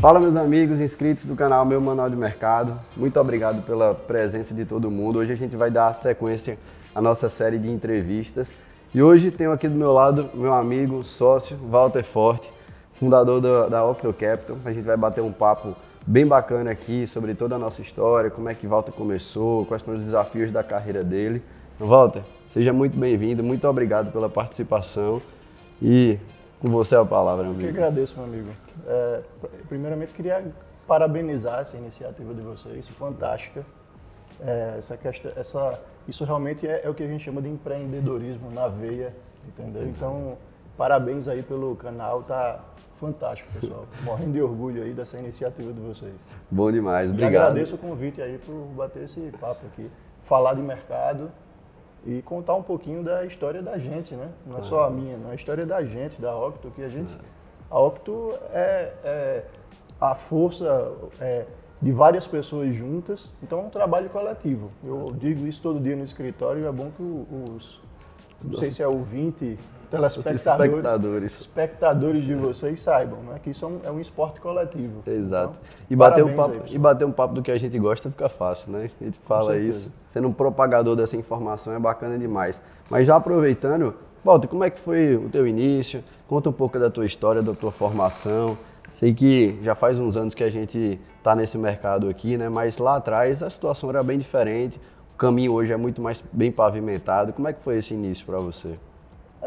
Fala, meus amigos inscritos do canal Meu Manual de Mercado. Muito obrigado pela presença de todo mundo. Hoje a gente vai dar sequência à nossa série de entrevistas. E hoje tenho aqui do meu lado meu amigo, sócio, Walter Forte, fundador da Octo Capital. A gente vai bater um papo bem bacana aqui sobre toda a nossa história, como é que Walter começou, quais foram os desafios da carreira dele. Então, Walter, seja muito bem-vindo, muito obrigado pela participação e com você a palavra, meu amigo. Eu que agradeço, meu amigo. Primeiramente, queria parabenizar essa iniciativa de vocês, fantástica. Isso realmente é o que a gente chama de empreendedorismo na veia, entendeu? Então, parabéns aí pelo canal, tá fantástico, pessoal. Morrendo de orgulho aí dessa iniciativa de vocês. Bom demais, obrigado. E agradeço o convite aí por bater esse papo aqui, falar de mercado e contar um pouquinho da história da gente, né? Não é só a minha, não é a história da gente, da Octo, que a Octo é a força de várias pessoas juntas, então é um trabalho coletivo. Eu digo isso todo dia no escritório e é bom que não sei se é ouvinte, espectadores de vocês saibam, né? Que isso é um esporte coletivo. Exato. Então, e bater um papo do que a gente gosta fica fácil, né? A gente fala isso. Sendo um propagador dessa informação é bacana demais. Mas já aproveitando, Walter, como é que foi o teu início? Conta um pouco da tua história, da tua formação. Sei que já faz uns anos que a gente está nesse mercado aqui, né? Mas lá atrás a situação era bem diferente. O caminho hoje é muito mais bem pavimentado. Como é que foi esse início para você?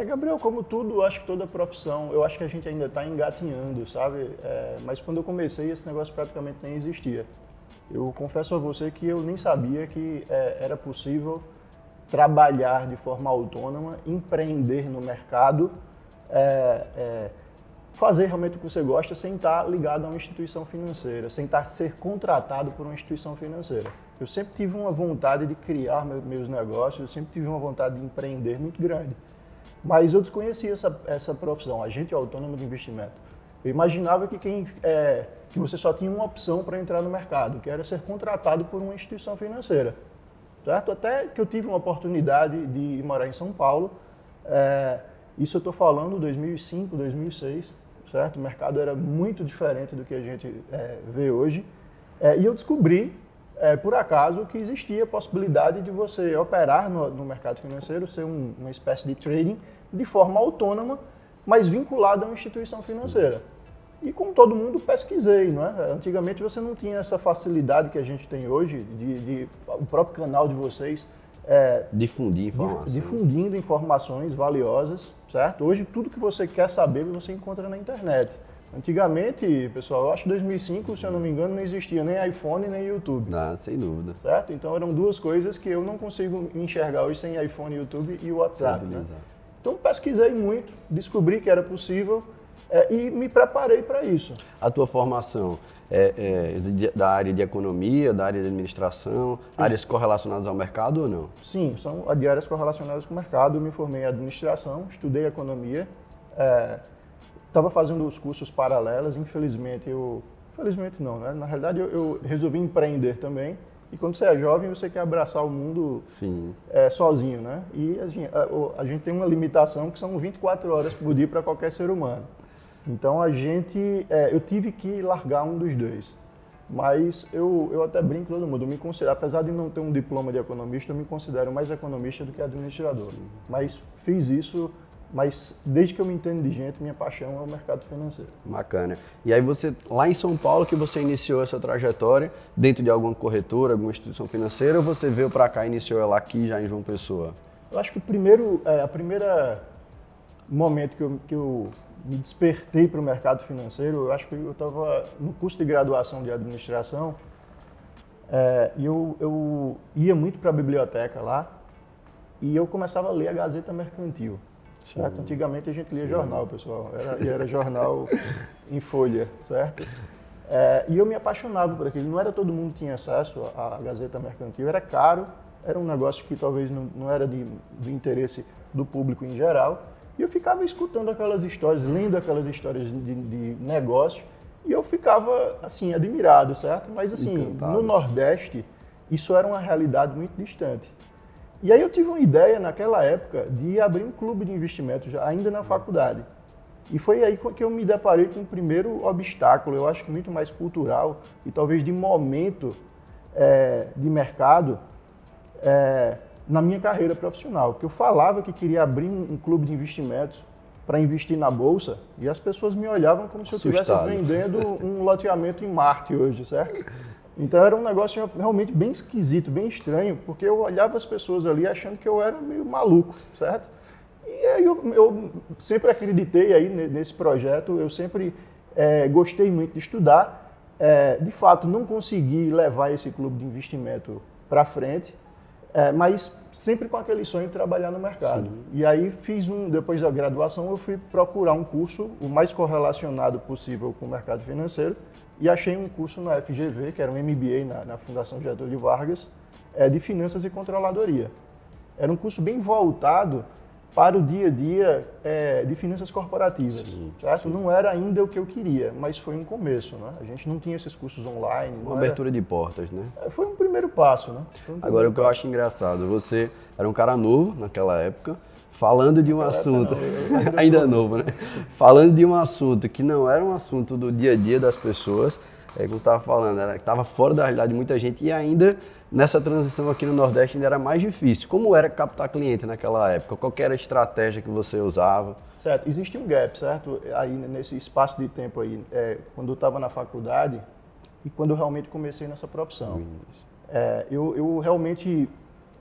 Gabriel, como tudo, acho que toda profissão, eu acho que a gente ainda está engatinhando, sabe? Mas quando eu comecei, esse negócio praticamente nem existia. Eu confesso a você que eu nem sabia que era possível trabalhar de forma autônoma, empreender no mercado, fazer realmente o que você gosta sem estar ligado a uma instituição financeira, sem ser contratado por uma instituição financeira. Eu sempre tive uma vontade de criar meus negócios, eu sempre tive uma vontade de empreender muito grande. Mas eu desconhecia essa profissão, agente autônomo de investimento. Eu imaginava que você só tinha uma opção para entrar no mercado, que era ser contratado por uma instituição financeira. Certo? Até que eu tive uma oportunidade de ir morar em São Paulo. Isso eu estou falando 2005, 2006. Certo? O mercado era muito diferente do que a gente vê hoje. E eu descobri, por acaso, que existia a possibilidade de você operar no mercado financeiro, ser uma espécie de trading de forma autônoma, mas vinculada a uma instituição financeira. E como todo mundo, pesquisei, não é? Antigamente você não tinha essa facilidade que a gente tem hoje, o próprio canal de vocês difundindo informações valiosas, certo? Hoje tudo que você quer saber você encontra na internet. Antigamente, pessoal, eu acho que em 2005, se eu não me engano, não existia nem iPhone nem YouTube. Não, sem dúvida. Certo? Então eram duas coisas que eu não consigo enxergar hoje sem iPhone, YouTube e WhatsApp. Né? Então pesquisei muito, descobri que era possível e me preparei para isso. A tua formação é da área de economia, da área de administração, áreas correlacionadas ao mercado ou não? Sim, são de áreas correlacionadas com o mercado. Eu me formei em administração, estudei economia, estava fazendo os cursos paralelos, infelizmente não, né? Na realidade eu resolvi empreender também. E quando você é jovem, você quer abraçar o mundo sozinho, né? E a gente tem uma limitação que são 24 horas por dia para qualquer ser humano. Então eu tive que largar um dos dois. Mas eu até brinco com todo mundo, eu me considero, apesar de não ter um diploma de economista, eu me considero mais economista do que administrador. Sim. Mas fiz isso. Mas desde que eu me entendo de gente, minha paixão é o mercado financeiro. Bacana. E aí você, lá em São Paulo, que você iniciou essa trajetória, dentro de alguma corretora, alguma instituição financeira, ou você veio para cá e iniciou ela aqui já em João Pessoa? Eu acho que o primeiro momento que eu me despertei para o mercado financeiro, eu acho que eu estava no curso de graduação de administração e eu ia muito para a biblioteca lá e eu começava a ler a Gazeta Mercantil. Certo? Antigamente a gente lia jornal, pessoal, era jornal em folha, certo? E eu me apaixonava por aquilo, não era todo mundo que tinha acesso à Gazeta Mercantil, era caro, era um negócio que talvez não era do interesse do público em geral, e eu ficava escutando aquelas histórias, lendo aquelas histórias de negócio, e eu ficava, assim, admirado, certo? Mas, assim, encantado. No Nordeste, isso era uma realidade muito distante. E aí eu tive uma ideia naquela época de abrir um clube de investimentos, ainda na faculdade. E foi aí que eu me deparei com o primeiro obstáculo, eu acho que muito mais cultural e talvez de momento de mercado na minha carreira profissional. Porque eu falava que queria abrir um clube de investimentos para investir na Bolsa e as pessoas me olhavam como se eu estivesse vendendo um loteamento em Marte hoje, certo? Então era um negócio realmente bem esquisito, bem estranho, porque eu olhava as pessoas ali achando que eu era meio maluco, certo? E aí eu sempre acreditei aí nesse projeto, eu sempre gostei muito de estudar. De fato, não consegui levar esse clube de investimento para frente, mas sempre com aquele sonho de trabalhar no mercado. Sim. E aí depois da graduação, eu fui procurar um curso o mais correlacionado possível com o mercado financeiro e achei um curso na FGV, que era um MBA na Fundação Getúlio Vargas, de Finanças e Controladoria. Era um curso bem voltado para o dia a dia de finanças corporativas, certo? Sim. Não era ainda o que eu queria, mas foi um começo, né? A gente não tinha esses cursos online. Uma abertura de portas, né? Foi um primeiro passo, né? Agora, o que eu acho engraçado, você era um cara novo naquela época, falando de um assunto, ainda novo, né? Falando de um assunto que não era um assunto do dia a dia das pessoas, como você estava falando, estava fora da realidade de muita gente e ainda nessa transição aqui no Nordeste ainda era mais difícil. Como era captar cliente naquela época? Qual era a estratégia que você usava? Certo, existe um gap, certo? Aí nesse espaço de tempo aí, quando eu estava na faculdade e quando eu realmente comecei nessa profissão. Eu realmente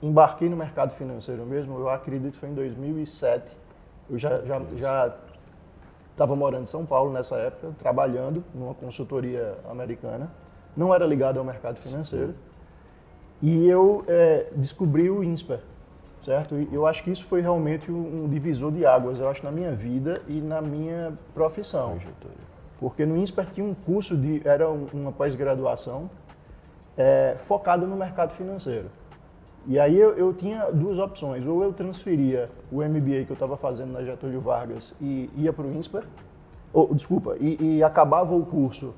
embarquei no mercado financeiro mesmo, eu acredito que foi em 2007. Eu já estava morando em São Paulo nessa época, trabalhando numa consultoria americana. Não era ligado ao mercado financeiro. E eu descobri o INSPER, certo? E eu acho que isso foi realmente um divisor de águas, eu acho, na minha vida e na minha profissão. Porque no INSPER tinha um curso, era uma pós-graduação focada no mercado financeiro. E aí eu tinha duas opções, ou eu transferia o MBA que eu estava fazendo na Getúlio Vargas e ia para o INSPER, e acabava o curso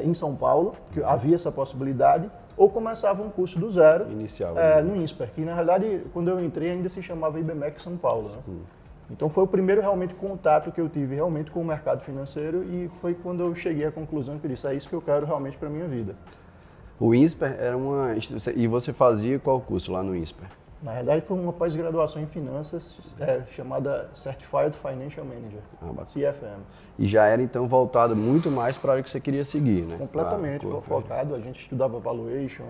em São Paulo, que havia essa possibilidade, ou começava um curso do zero no INSPER, que na realidade, quando eu entrei, ainda se chamava IBMEC São Paulo. Né? Então foi o primeiro realmente contato que eu tive realmente com o mercado financeiro e foi quando eu cheguei à conclusão que eu disse, é isso que eu quero realmente para a minha vida. O INSPER era uma instituição, e você fazia qual curso lá no INSPER? Na verdade, foi uma pós-graduação em finanças chamada Certified Financial Manager, CFM. E já era, então, voltado muito mais para a área que você queria seguir, né? Completamente focado. A gente estudava valuation,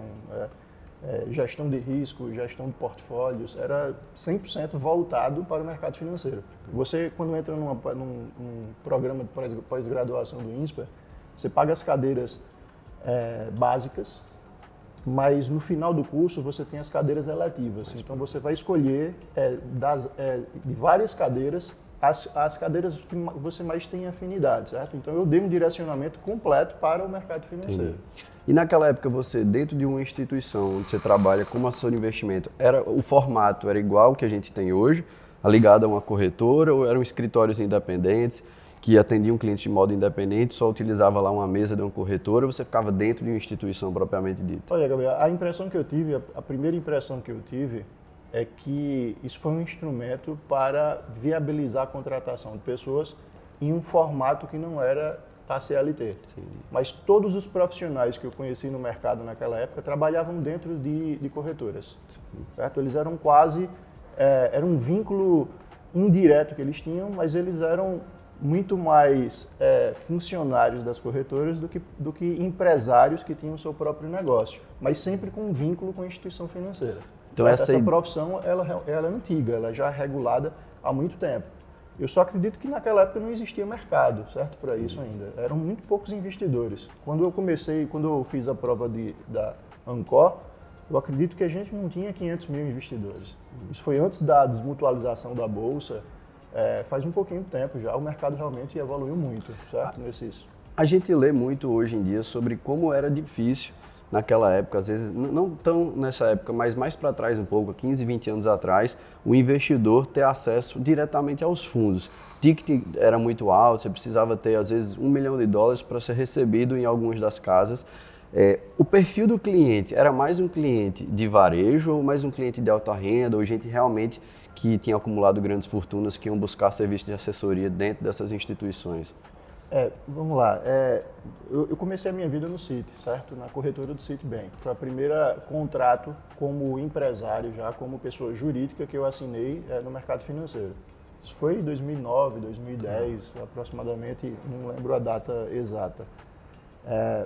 gestão de risco, gestão de portfólios. Era 100% voltado para o mercado financeiro. Você, quando entra num programa de pós-graduação do INSPER, você paga as cadeiras básicas, mas no final do curso você tem as cadeiras eletivas. Então você vai escolher de várias cadeiras as cadeiras que você mais tem afinidade, certo? Então eu dei um direcionamento completo para o mercado financeiro. Entendi. E naquela época você, dentro de uma instituição onde você trabalha como assessor de investimento, o formato era igual ao que a gente tem hoje, ligado a uma corretora, ou eram escritórios independentes que atendiam clientes de modo independente, só utilizava lá uma mesa de uma corretora, ou você ficava dentro de uma instituição propriamente dita? Olha, Gabriel, a impressão que eu tive, a primeira impressão que eu tive é que isso foi um instrumento para viabilizar a contratação de pessoas em um formato que não era a CLT. Sim. Mas todos os profissionais que eu conheci no mercado naquela época trabalhavam dentro de corretoras. Certo? Eles eram era um vínculo indireto que eles tinham, mas eles eram muito mais funcionários das corretoras do que empresários que tinham o seu próprio negócio, mas sempre com um vínculo com a instituição financeira. Então essa profissão ela é antiga, ela já é regulada há muito tempo. Eu só acredito que naquela época não existia mercado, certo, para isso ainda. Eram muito poucos investidores. Quando eu fiz a prova da Ancor, eu acredito que a gente não tinha 500 mil investidores. Isso foi antes da desmutualização da Bolsa. Faz um pouquinho de tempo já, o mercado realmente evoluiu muito, certo? A gente lê muito hoje em dia sobre como era difícil naquela época, às vezes, não tão nessa época, mas mais para trás um pouco, 15, 20 anos atrás, o investidor ter acesso diretamente aos fundos. O ticket era muito alto, você precisava ter, às vezes, $1 milhão para ser recebido em algumas das casas. O perfil do cliente era mais um cliente de varejo ou mais um cliente de alta renda, ou gente realmente que tinham acumulado grandes fortunas, que iam buscar serviços de assessoria dentro dessas instituições? Vamos lá. Eu comecei a minha vida no Citi, certo? Na corretora do Citibank. Foi a primeira contrato como empresário, já como pessoa jurídica que eu assinei no mercado financeiro. Isso foi em 2009, 2010, aproximadamente, não lembro a data exata.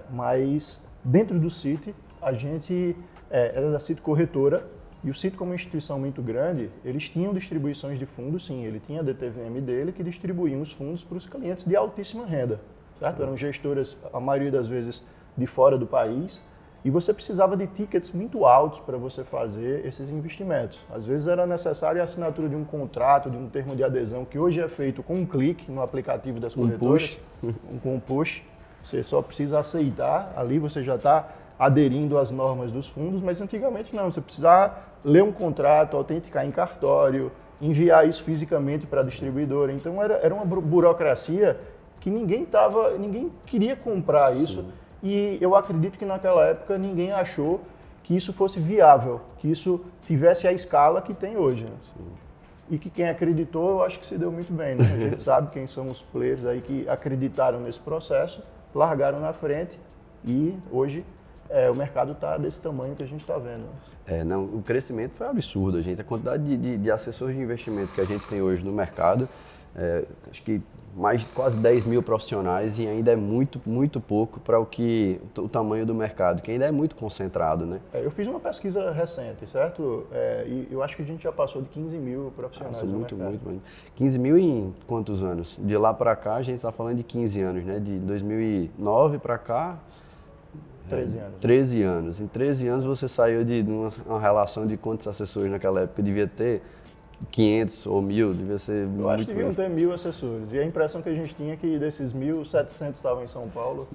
Mas dentro do Citi, a gente era da Citi Corretora, e o Citi, como instituição muito grande, eles tinham distribuições de fundos, sim, ele tinha a DTVM dele que distribuía os fundos para os clientes de altíssima renda, certo? Eram gestoras, a maioria das vezes, de fora do país, e você precisava de tickets muito altos para você fazer esses investimentos. Às vezes era necessária a assinatura de um contrato, de um termo de adesão, que hoje é feito com um clique no aplicativo das corretoras, com um push. Você só precisa aceitar, ali você já está aderindo às normas dos fundos, mas antigamente não, você precisava ler um contrato, autenticar em cartório, enviar isso fisicamente para a distribuidora. Então era uma burocracia que ninguém queria comprar isso. Sim. E eu acredito que naquela época ninguém achou que isso fosse viável, que isso tivesse a escala que tem hoje. Né? E que quem acreditou, eu acho que se deu muito bem. Né? A gente sabe quem são os players aí que acreditaram nesse processo, largaram na frente e hoje o mercado está desse tamanho que a gente está vendo. Não, o crescimento foi absurdo, gente. A quantidade de assessores de investimento que a gente tem hoje no mercado, acho que mais de quase 10 mil profissionais, e ainda é muito, muito pouco para o tamanho do mercado, que ainda é muito concentrado, né? Eu fiz uma pesquisa recente, certo? E eu acho que a gente já passou de 15 mil profissionais no mercado. Muito. 15 mil em quantos anos? De lá para cá, a gente está falando de 15 anos, né? De 2009 para cá... 13 anos. 13 anos. Em 13 anos você saiu de uma relação de quantos assessores naquela época? Devia ter 500 ou 1.000, devia ser muito. Eu acho que deviam ter 1.000 assessores. E a impressão que a gente tinha é que desses 1.700 estavam em São Paulo.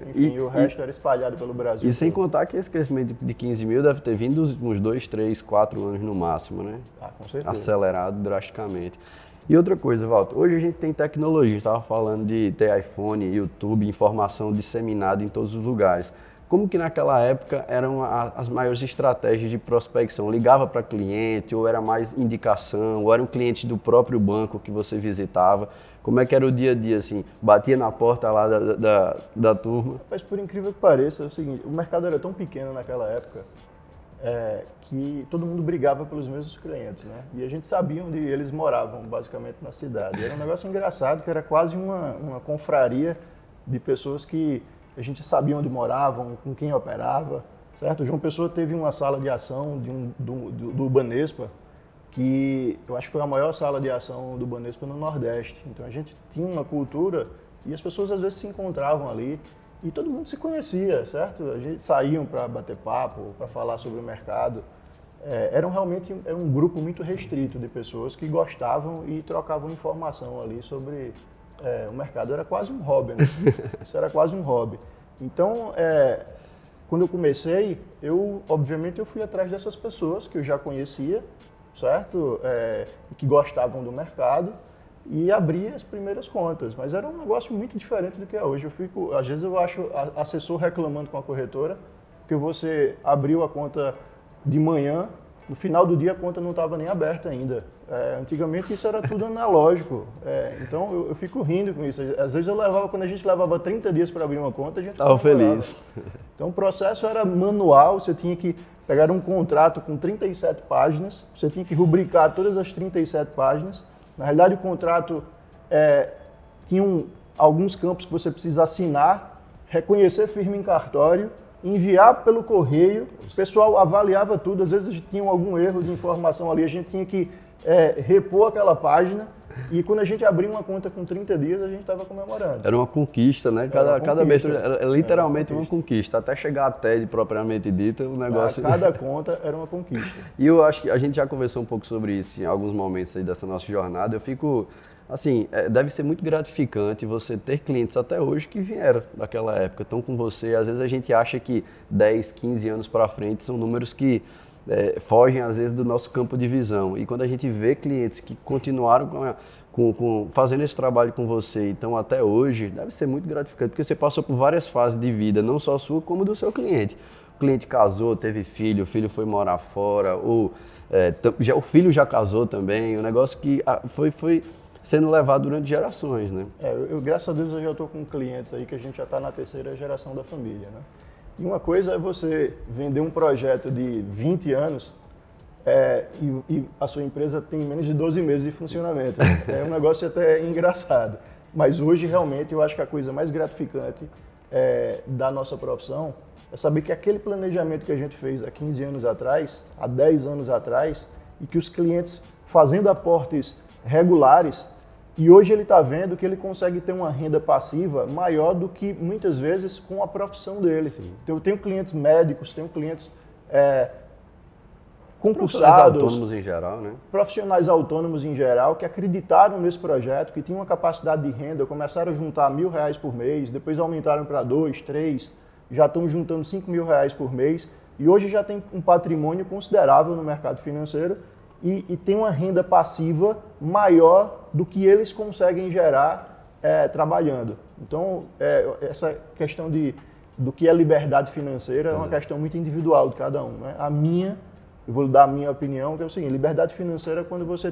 Enfim, o resto era espalhado pelo Brasil. E sem contar que esse crescimento de 15 mil deve ter vindo uns 2, 3, 4 anos no máximo, né? Com certeza. Acelerado drasticamente. E outra coisa, Walter, hoje a gente tem tecnologia, a gente estava falando de ter iPhone, YouTube, informação disseminada em todos os lugares. Como que naquela época eram as maiores estratégias de prospecção? Ligava para cliente, ou era mais indicação, ou era um cliente do próprio banco que você visitava? Como é que era o dia a dia, assim? Batia na porta lá da turma? Mas por incrível que pareça, é o seguinte, o mercado era tão pequeno naquela época que todo mundo brigava pelos mesmos clientes, né? E a gente sabia onde eles moravam, basicamente, na cidade. Era um negócio engraçado, que era quase uma confraria de pessoas que a gente sabia onde moravam, com quem operava, certo? O João Pessoa teve uma sala de ação do Banespa, que eu acho que foi a maior sala de ação do Banespa no Nordeste. Então a gente tinha uma cultura e as pessoas às vezes se encontravam ali e todo mundo se conhecia, certo? A gente saíam para bater papo, para falar sobre o mercado. Era um grupo muito restrito de pessoas que gostavam e trocavam informação ali sobre o mercado. Era quase um hobby, né? Isso era quase um hobby. Então, quando eu comecei, obviamente eu fui atrás dessas pessoas que eu já conhecia, certo? Que gostavam do mercado e abri as primeiras contas. Mas era um negócio muito diferente do que é hoje. Às vezes eu acho assessor reclamando com a corretora porque você abriu a conta de manhã, no final do dia a conta não estava nem aberta ainda. Antigamente isso era tudo analógico. Então eu fico rindo com isso. Às vezes quando a gente levava 30 dias para abrir uma conta, a gente estava feliz. Então o processo era manual, você tinha que pegar um contrato com 37 páginas, você tinha que rubricar todas as 37 páginas. Na realidade o contrato tinha alguns campos que você precisa assinar, reconhecer firma em cartório, enviar pelo correio, o pessoal avaliava tudo, às vezes tinha algum erro de informação ali, a gente tinha que repor aquela página e quando a gente abria uma conta com 30 dias, a gente estava comemorando. Era uma conquista, né? Cada abertura era literalmente uma conquista, até chegar a TED propriamente dita, o negócio... Cada conta era uma conquista. E eu acho que a gente já conversou um pouco sobre isso em alguns momentos aí dessa nossa jornada, eu fico... Assim, deve ser muito gratificante você ter clientes até hoje que vieram daquela época, estão com você. Às vezes a gente acha que 10, 15 anos para frente são números que fogem às vezes do nosso campo de visão. E quando a gente vê clientes que continuaram fazendo esse trabalho com você, então até hoje, deve ser muito gratificante, porque você passou por várias fases de vida, não só sua, como do seu cliente. O cliente casou, teve filho, o filho foi morar fora, ou o filho já casou também, um negócio que foi sendo levado durante gerações, né? Graças a Deus, eu já estou com clientes aí que a gente já está na terceira geração da família, né? E uma coisa é você vender um projeto de 20 anos e a sua empresa tem menos de 12 meses de funcionamento. É um negócio até engraçado. Mas hoje, realmente, eu acho que a coisa mais gratificante da nossa profissão é saber que aquele planejamento que a gente fez há 15 anos atrás, há 10 anos atrás, e que os clientes fazendo aportes regulares, e hoje ele está vendo que ele consegue ter uma renda passiva maior do que, muitas vezes, com a profissão dele. Sim. Então, eu tenho clientes médicos, tenho clientes concursados, profissionais autônomos em geral, né? Profissionais autônomos em geral, que acreditaram nesse projeto, que tinham uma capacidade de renda, começaram a juntar R$1.000 por mês, depois aumentaram para 2, 3, já estão juntando R$5.000 por mês, e hoje já tem um patrimônio considerável no mercado financeiro e tem uma renda passiva maior do que eles conseguem gerar trabalhando. Então, essa questão do que é liberdade financeira é uma questão muito individual de cada um, né? Eu vou dar a minha opinião, que é o seguinte: liberdade financeira é quando você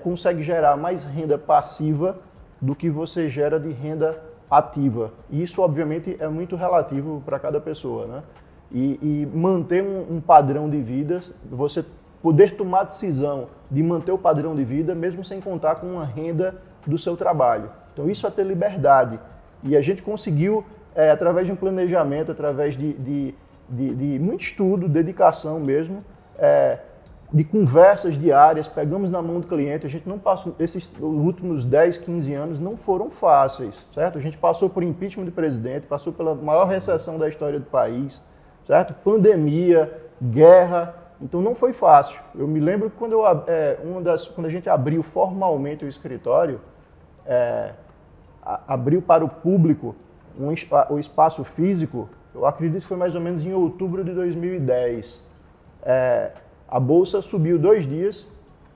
consegue gerar mais renda passiva do que você gera de renda ativa. E isso, obviamente, é muito relativo para cada pessoa, né? E manter um padrão de vida, você poder tomar a decisão de manter o padrão de vida, mesmo sem contar com uma renda do seu trabalho. Então, isso é ter liberdade. E a gente conseguiu, através de um planejamento, através de muito estudo, dedicação mesmo, de conversas diárias, pegamos na mão do cliente. A gente não passou, esses últimos 10, 15 anos não foram fáceis, certo? A gente passou por impeachment do presidente, passou pela maior recessão da história do país, certo? Pandemia, guerra, então não foi fácil. Eu me lembro que quando a gente abriu formalmente o escritório, abriu para o público o espaço físico, eu acredito que foi mais ou menos em outubro de 2010. A bolsa subiu 2 dias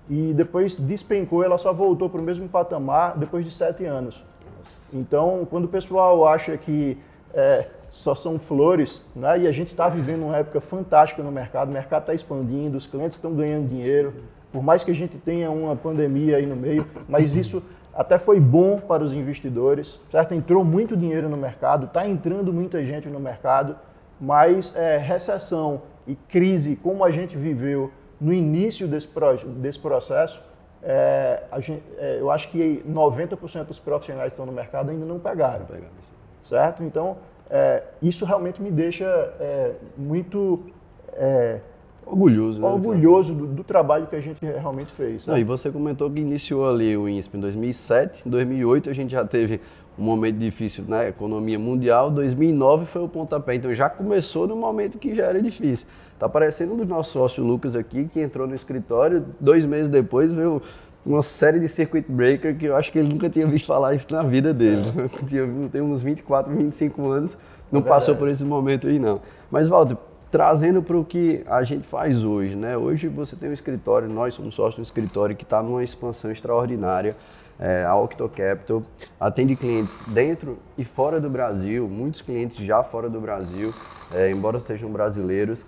e depois despencou, ela só voltou para o mesmo patamar depois de 7 anos. Então, quando o pessoal acha que só são flores, né, e a gente está vivendo uma época fantástica no mercado, o mercado está expandindo, os clientes estão ganhando dinheiro, por mais que a gente tenha uma pandemia aí no meio, mas isso até foi bom para os investidores, certo? Entrou muito dinheiro no mercado, está entrando muita gente no mercado, mas recessão e crise, como a gente viveu no início desse processo, eu acho que 90% dos profissionais que estão no mercado ainda não pegaram, certo? Então, isso realmente me deixa muito orgulhoso, né? Orgulhoso do trabalho que a gente realmente fez. Não, e você comentou que iniciou ali o INSP em 2007, em 2008 a gente já teve um momento difícil na economia mundial, 2009 foi o pontapé, então já começou no momento que já era difícil. Tá parecendo um dos nossos sócios Lucas aqui, que entrou no escritório, 2 meses depois veio uma série de circuit breaker que eu acho que ele nunca tinha visto falar isso na vida dele. Tem uns 24, 25 anos, não passou por esse momento aí não. Mas, Walter, trazendo para o que a gente faz hoje, né? Hoje você tem um escritório, nós somos sócios de um escritório que está numa expansão extraordinária. A Octo Capital atende clientes dentro e fora do Brasil, muitos clientes já fora do Brasil, embora sejam brasileiros.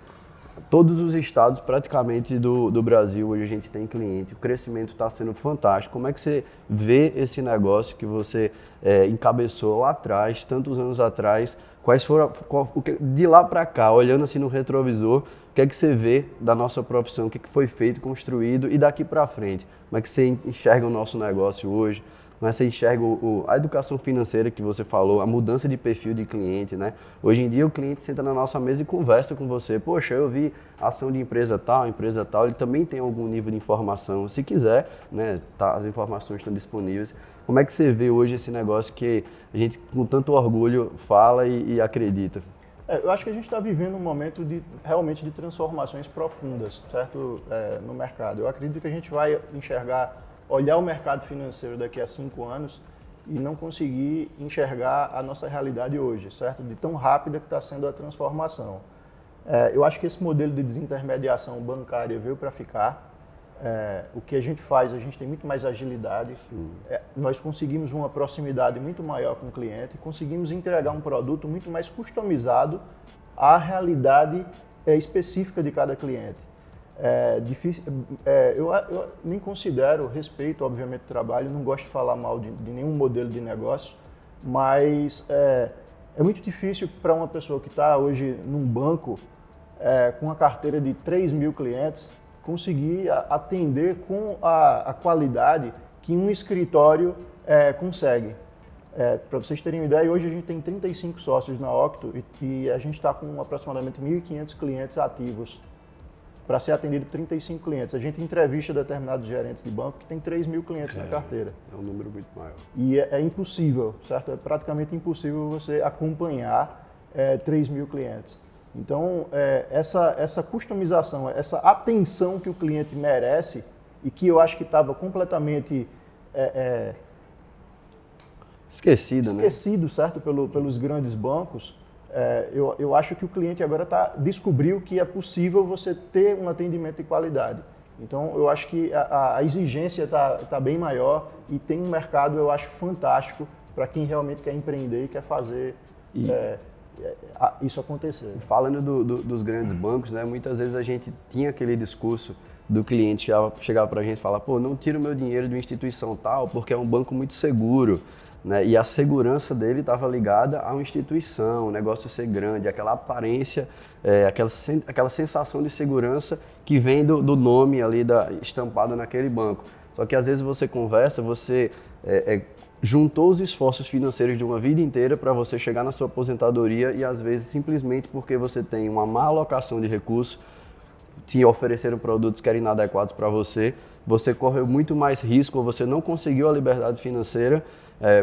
Todos os estados praticamente do Brasil hoje a gente tem cliente, o crescimento está sendo fantástico. Como é que você vê esse negócio que você encabeçou lá atrás, tantos anos atrás? Quais foram, de lá para cá, olhando assim no retrovisor, o que é que você vê da nossa profissão, o que foi feito, construído e daqui para frente? Como é que você enxerga o nosso negócio hoje? Como é que você enxerga a educação financeira que você falou, a mudança de perfil de cliente, né? Hoje em dia o cliente senta na nossa mesa e conversa com você. Poxa, eu vi ação de empresa tal, ele também tem algum nível de informação. Se quiser, né, as informações estão disponíveis. Como é que você vê hoje esse negócio que a gente com tanto orgulho fala e acredita? Eu acho que a gente está vivendo um momento realmente de transformações profundas, certo? No mercado. Eu acredito que a gente vai olhar o mercado financeiro daqui a 5 anos e não conseguir enxergar a nossa realidade hoje, certo? De tão rápida que está sendo a transformação. Eu acho que esse modelo de desintermediação bancária veio para ficar, O que a gente faz, a gente tem muito mais agilidade, nós conseguimos uma proximidade muito maior com o cliente, conseguimos entregar um produto muito mais customizado à realidade específica de cada cliente. Eu nem considero, respeito obviamente o trabalho, não gosto de falar mal de nenhum modelo de negócio, mas é muito difícil para uma pessoa que está hoje num banco com uma carteira de 3 mil clientes, conseguir atender com a qualidade que um escritório consegue. Para vocês terem uma ideia, hoje a gente tem 35 sócios na Octo e a gente está com aproximadamente 1.500 clientes ativos para ser atendido por 35 clientes. A gente entrevista determinados gerentes de banco que tem 3 mil clientes na carteira. É um número muito maior. E é impossível, certo? É praticamente impossível você acompanhar 3 mil clientes. Então, essa customização, essa atenção que o cliente merece e que eu acho que estava completamente esquecido, certo? Pelos grandes bancos, eu acho que o cliente agora descobriu que é possível você ter um atendimento de qualidade. Então, eu acho que a exigência está bem maior e tem um mercado, eu acho, fantástico para quem realmente quer empreender e quer fazer isso acontecer. Falando dos grandes bancos, né, muitas vezes a gente tinha aquele discurso do cliente chegava para a gente e falar, pô, não tira o meu dinheiro de uma instituição tal, porque é um banco muito seguro. Né? E a segurança dele estava ligada a uma instituição, o negócio ser grande, aquela aparência, aquela sensação de segurança que vem do nome ali estampado naquele banco. Só que às vezes você conversa, você juntou os esforços financeiros de uma vida inteira para você chegar na sua aposentadoria e às vezes simplesmente porque você tem uma má alocação de recursos, te ofereceram produtos que eram inadequados para você, você correu muito mais risco ou você não conseguiu a liberdade financeira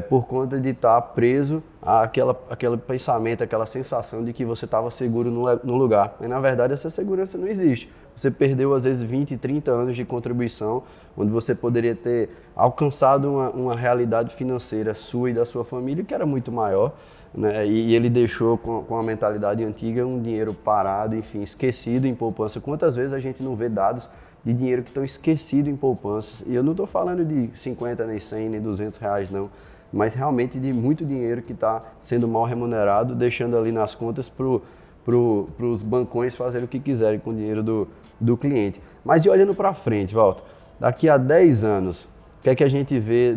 por conta de estar preso àquele pensamento, aquela sensação de que você estava seguro no lugar. E, na verdade, essa segurança não existe. Você perdeu, às vezes, 20, 30 anos de contribuição, onde você poderia ter alcançado uma realidade financeira sua e da sua família, que era muito maior, né? E ele deixou, com a mentalidade antiga, um dinheiro parado, enfim, esquecido em poupança. Quantas vezes a gente não vê dados de dinheiro que estão esquecidos em poupanças? E eu não estou falando de 50, nem 100, nem 200 reais, não. Mas realmente de muito dinheiro que está sendo mal remunerado, deixando ali nas contas para os bancões fazerem o que quiserem com o dinheiro do cliente. Mas e olhando para frente, Walter, daqui a 10 anos, o que é que a gente vê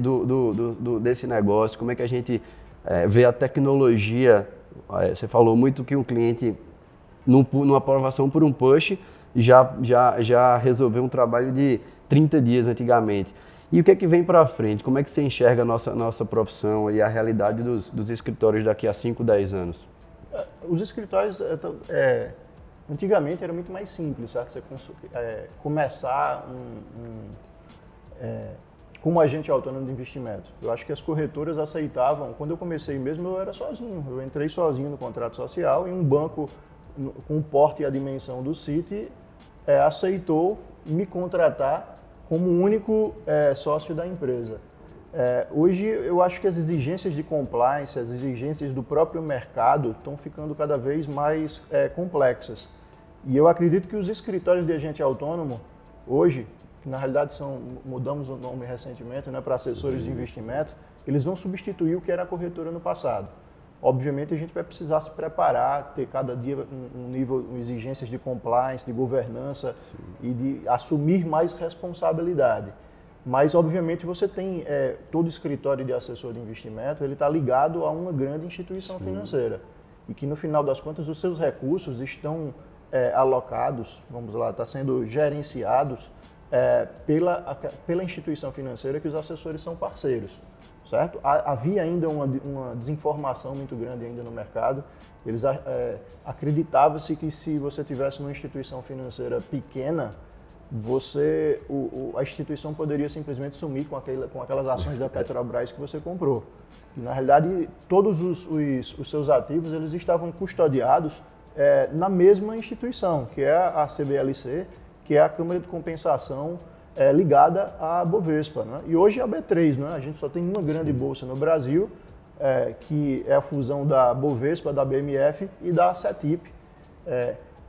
desse negócio? Como é que a gente vê a tecnologia? Você falou muito que um cliente, numa aprovação por um push, já resolveu um trabalho de 30 dias antigamente. E o que é que vem para frente? Como é que você enxerga a nossa profissão e a realidade dos escritórios daqui a 5, 10 anos? Os escritórios, antigamente, era muito mais simples, certo? Você começar como agente autônomo de investimento. Eu acho que as corretoras aceitavam. Quando eu comecei mesmo, eu era sozinho. Eu entrei sozinho no contrato social e um banco com o porte e a dimensão do Citi aceitou me contratar como único sócio da empresa. Hoje, eu acho que as exigências de compliance, as exigências do próprio mercado estão ficando cada vez mais complexas. E eu acredito que os escritórios de agente autônomo, hoje, que na realidade mudamos o nome recentemente, né, para assessores de investimento, eles vão substituir o que era a corretora no passado. Obviamente, a gente vai precisar se preparar, ter cada dia um nível, exigências de compliance, de governança e de assumir mais responsabilidade. Mas, obviamente, você tem todo escritório de assessor de investimento, ele está ligado a uma grande instituição financeira. E que, no final das contas, os seus recursos estão alocados, vamos lá, está sendo gerenciados pela instituição financeira que os assessores são parceiros. Certo? Havia ainda uma desinformação muito grande ainda no mercado. Eles acreditava-se que se você tivesse uma instituição financeira pequena, a instituição poderia simplesmente sumir com aquelas ações da Petrobras que você comprou. E, na realidade, todos os seus ativos eles estavam custodiados na mesma instituição, que é a CBLC, que é a Câmara de Compensação ligada à Bovespa, né? E hoje é a B3, né? A gente só tem uma grande bolsa no Brasil, que é a fusão da Bovespa, da BMF e da CETIP,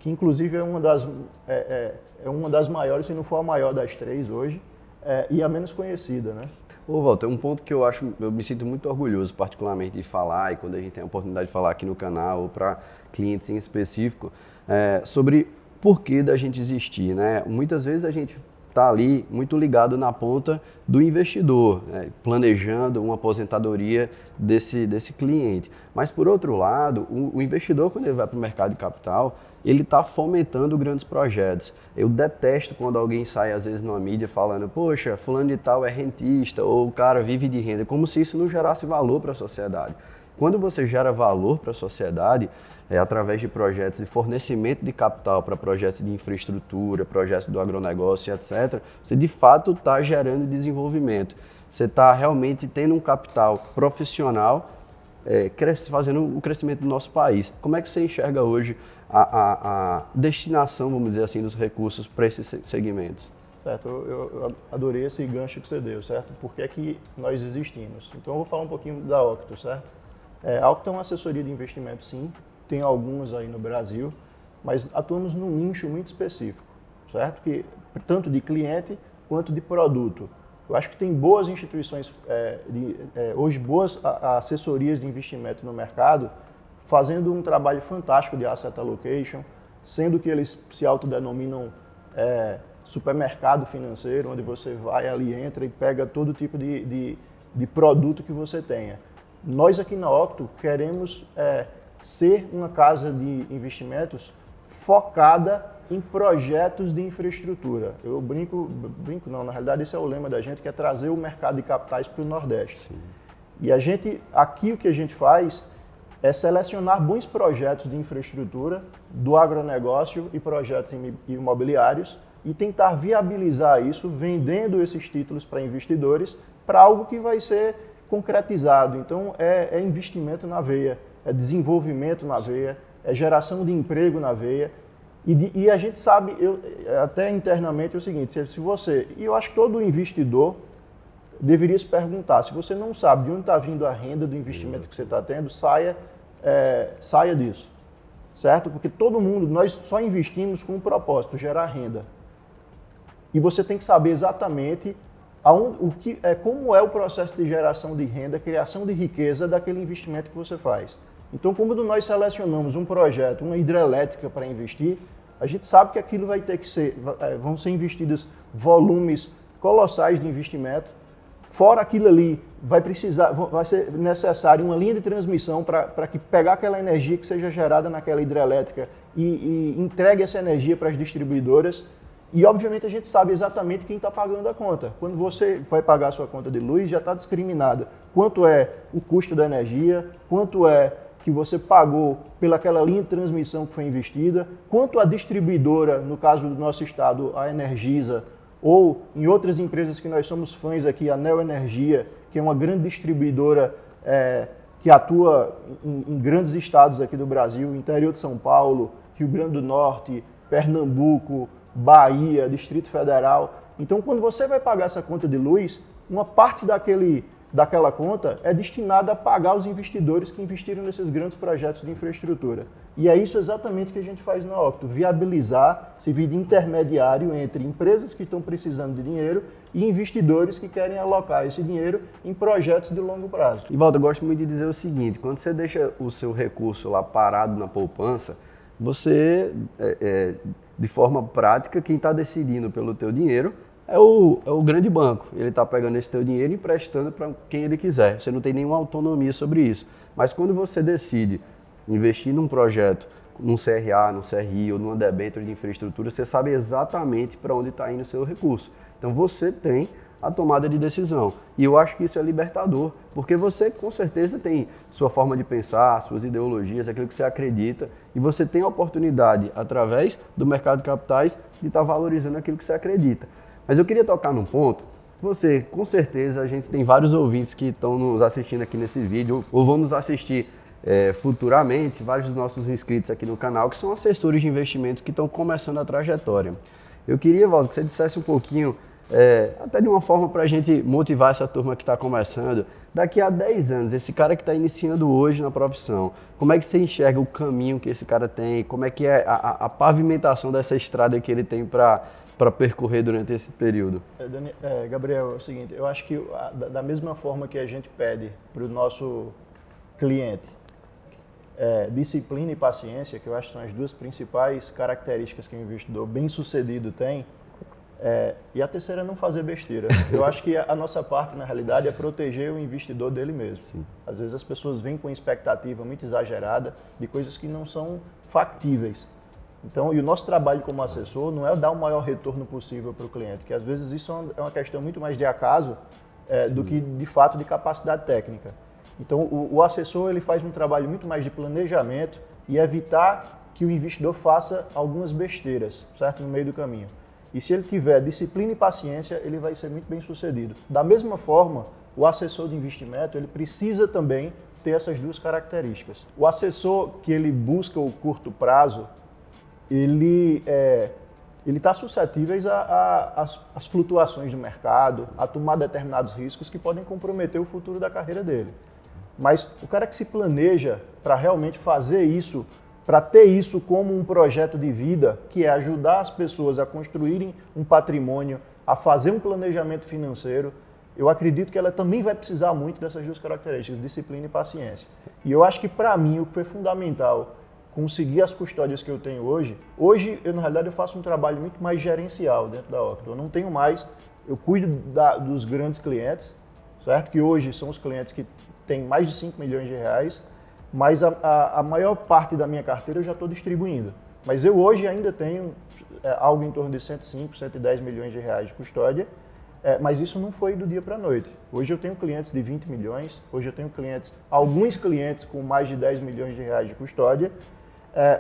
que inclusive é uma das maiores, se não for a maior das três hoje, e a menos conhecida, né? Ô, Walter, um ponto que eu me sinto muito orgulhoso, particularmente, de falar, e quando a gente tem a oportunidade de falar aqui no canal, ou para clientes em específico, sobre por que da gente existir, né? Muitas vezes a gente está ali muito ligado na ponta do investidor, né? Planejando uma aposentadoria desse cliente. Mas, por outro lado, o investidor, quando ele vai para o mercado de capital, ele está fomentando grandes projetos. Eu detesto quando alguém sai, às vezes, numa mídia falando, poxa, fulano de tal é rentista, ou o cara vive de renda, como se isso não gerasse valor para a sociedade. Quando você gera valor para a sociedade, através de projetos de fornecimento de capital para projetos de infraestrutura, projetos do agronegócio, etc., você de fato está gerando desenvolvimento. Você está realmente tendo um capital profissional fazendo o crescimento do nosso país. Como é que você enxerga hoje a destinação, vamos dizer assim, dos recursos para esses segmentos? Certo, eu adorei esse gancho que você deu, certo? Por que é que nós existimos? Então eu vou falar um pouquinho da Octo, certo? A Octo é uma assessoria de investimento, sim, tem algumas aí no Brasil, mas atuamos num nicho muito específico, certo? Que, tanto de cliente quanto de produto. Eu acho que tem boas instituições, hoje boas assessorias de investimento no mercado, fazendo um trabalho fantástico de asset allocation, sendo que eles se autodenominam supermercado financeiro, onde você vai ali, entra e pega todo tipo de produto que você tenha. Nós aqui na Octo queremos ser uma casa de investimentos focada em projetos de infraestrutura. Eu brinco não, na realidade esse é o lema da gente, que é trazer o mercado de capitais para o Nordeste. Sim. E aqui o que a gente faz é selecionar bons projetos de infraestrutura do agronegócio e projetos imobiliários e tentar viabilizar isso vendendo esses títulos para investidores para algo que vai ser concretizado. Então é investimento na veia, é desenvolvimento na veia, é geração de emprego na veia. E a gente sabe, até internamente, é o seguinte, e eu acho que todo investidor deveria se perguntar, se você não sabe de onde está vindo a renda do investimento que você está tendo, saia disso, certo? Porque nós só investimos com um propósito, gerar renda. E você tem que saber exatamente como é o processo de geração de renda, criação de riqueza daquele investimento que você faz. Então, quando nós selecionamos um projeto, uma hidrelétrica para investir, a gente sabe que aquilo vão ser investidos volumes colossais de investimento. Fora aquilo ali, vai ser necessário uma linha de transmissão para que pegar aquela energia que seja gerada naquela hidrelétrica e entregue essa energia para as distribuidoras. E, obviamente, a gente sabe exatamente quem está pagando a conta. Quando você vai pagar a sua conta de luz, já está discriminada quanto é o custo da energia, quanto é que você pagou pelaquela linha de transmissão que foi investida, quanto a distribuidora, no caso do nosso estado, a Energisa, ou em outras empresas que nós somos fãs aqui, a Neoenergia, que é uma grande distribuidora que atua em grandes estados aqui do Brasil, interior de São Paulo, Rio Grande do Norte, Pernambuco, Bahia, Distrito Federal. Então, quando você vai pagar essa conta de luz, uma parte daquela conta é destinada a pagar os investidores que investiram nesses grandes projetos de infraestrutura. E é isso exatamente que a gente faz na Octo, viabilizar, servir de intermediário entre empresas que estão precisando de dinheiro e investidores que querem alocar esse dinheiro em projetos de longo prazo. E, Walter, eu gosto muito de dizer o seguinte, quando você deixa o seu recurso lá parado na poupança, você, de forma prática, quem está decidindo pelo teu dinheiro é o grande banco. Ele está pegando esse teu dinheiro e emprestando para quem ele quiser. Você não tem nenhuma autonomia sobre isso. Mas quando você decide investir num projeto, num CRA, num CRI ou numa debênture de infraestrutura, você sabe exatamente para onde está indo o seu recurso. Então você tem a tomada de decisão. E eu acho que isso é libertador, porque você com certeza tem sua forma de pensar, suas ideologias, aquilo que você acredita, e você tem a oportunidade, através do mercado de capitais, de estar valorizando aquilo que você acredita. Mas eu queria tocar num ponto, você, com certeza, a gente tem vários ouvintes que estão nos assistindo aqui nesse vídeo, ou vão nos assistir futuramente, vários dos nossos inscritos aqui no canal, que são assessores de investimento que estão começando a trajetória. Eu queria, Walter, que você dissesse um pouquinho até de uma forma para a gente motivar essa turma que está começando, daqui a 10 anos, esse cara que está iniciando hoje na profissão, como é que você enxerga o caminho que esse cara tem, como é que é a pavimentação dessa estrada que ele tem para percorrer durante esse período? Gabriel, é o seguinte, eu acho que da mesma forma que a gente pede para o nosso cliente disciplina e paciência, que eu acho que são as duas principais características que um investidor bem-sucedido tem, e a terceira é não fazer besteira. Eu acho que a nossa parte, na realidade, é proteger o investidor dele mesmo. Sim. Às vezes as pessoas vêm com expectativa muito exagerada de coisas que não são factíveis. Então, e o nosso trabalho como assessor não é dar o maior retorno possível para o cliente, porque às vezes isso é uma questão muito mais de acaso do que de fato de capacidade técnica. Então, o assessor ele faz um trabalho muito mais de planejamento e evitar que o investidor faça algumas besteiras, certo? No meio do caminho. E se ele tiver disciplina e paciência, ele vai ser muito bem sucedido. Da mesma forma, o assessor de investimento ele precisa também ter essas duas características. O assessor que ele busca o curto prazo, ele está suscetível às flutuações do mercado, a tomar determinados riscos que podem comprometer o futuro da carreira dele. Mas o cara que se planeja para realmente fazer isso, para ter isso como um projeto de vida, que é ajudar as pessoas a construírem um patrimônio, a fazer um planejamento financeiro, eu acredito que ela também vai precisar muito dessas duas características, disciplina e paciência. E eu acho que para mim o que foi fundamental conseguir as custódias que eu tenho hoje, na realidade eu faço um trabalho muito mais gerencial dentro da Octo. Eu não tenho mais, eu cuido dos grandes clientes, certo? Que hoje são os clientes que têm mais de 5 milhões de reais, mas a maior parte da minha carteira eu já estou distribuindo. Mas eu hoje ainda tenho algo em torno de 105, 110 milhões de reais de custódia, mas isso não foi do dia para a noite. Hoje eu tenho clientes de 20 milhões, hoje eu tenho alguns clientes com mais de 10 milhões de reais de custódia,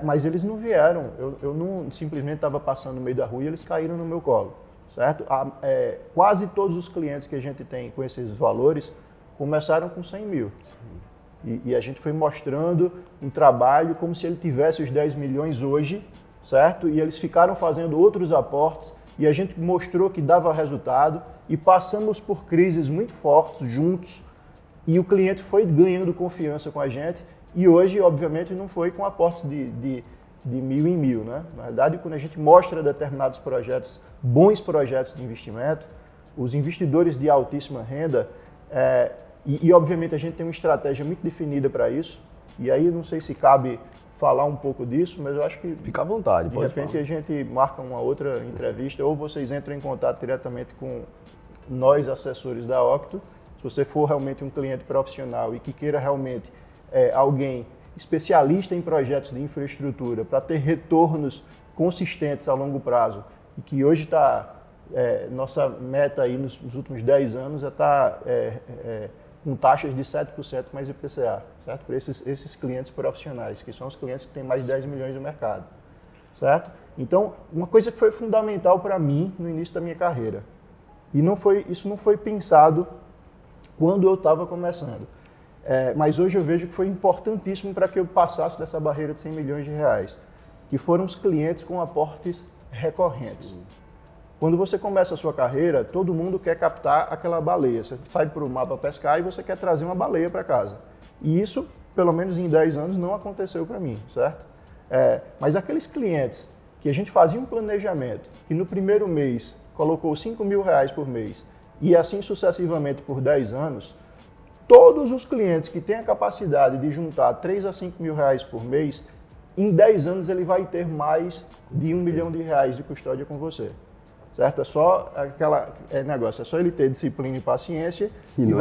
mas eles não vieram, eu não simplesmente estava passando no meio da rua e eles caíram no meu colo, certo? Quase todos os clientes que a gente tem com esses valores começaram com 100 mil. E a gente foi mostrando um trabalho como se ele tivesse os 10 milhões hoje, certo? E eles ficaram fazendo outros aportes e a gente mostrou que dava resultado e passamos por crises muito fortes juntos e o cliente foi ganhando confiança com a gente e hoje, obviamente, não foi com aportes de 1.000 em 1.000, né? Na verdade, quando a gente mostra determinados projetos, bons projetos de investimento, os investidores de altíssima renda, obviamente a gente tem uma estratégia muito definida para isso, e aí não sei se cabe falar um pouco disso, mas eu acho que... Fica à vontade, de repente a gente marca uma outra entrevista, ou vocês entram em contato diretamente com nós, assessores da Octo, se você for realmente um cliente profissional e que queira realmente alguém especialista em projetos de infraestrutura para ter retornos consistentes a longo prazo, e que hoje está... nossa meta aí nos últimos 10 anos está com taxas de 7% mais IPCA, certo? Para esses clientes profissionais, que são os clientes que têm mais de 10 milhões no mercado, certo? Então, uma coisa que foi fundamental para mim no início da minha carreira, e isso não foi pensado quando eu estava começando, mas hoje eu vejo que foi importantíssimo para que eu passasse dessa barreira de 100 milhões de reais, que foram os clientes com aportes recorrentes. Quando você começa a sua carreira, todo mundo quer captar aquela baleia. Você sai para o mar para pescar e você quer trazer uma baleia para casa. E isso, pelo menos em 10 anos, não aconteceu para mim, certo? Mas aqueles clientes que a gente fazia um planejamento, que no primeiro mês colocou 5 mil reais por mês e assim sucessivamente por 10 anos, todos os clientes que têm a capacidade de juntar 3 a 5 mil reais por mês, em 10 anos ele vai ter mais de 1 milhão de reais de custódia com você. Certo? É só negócio, é só ele ter disciplina e paciência e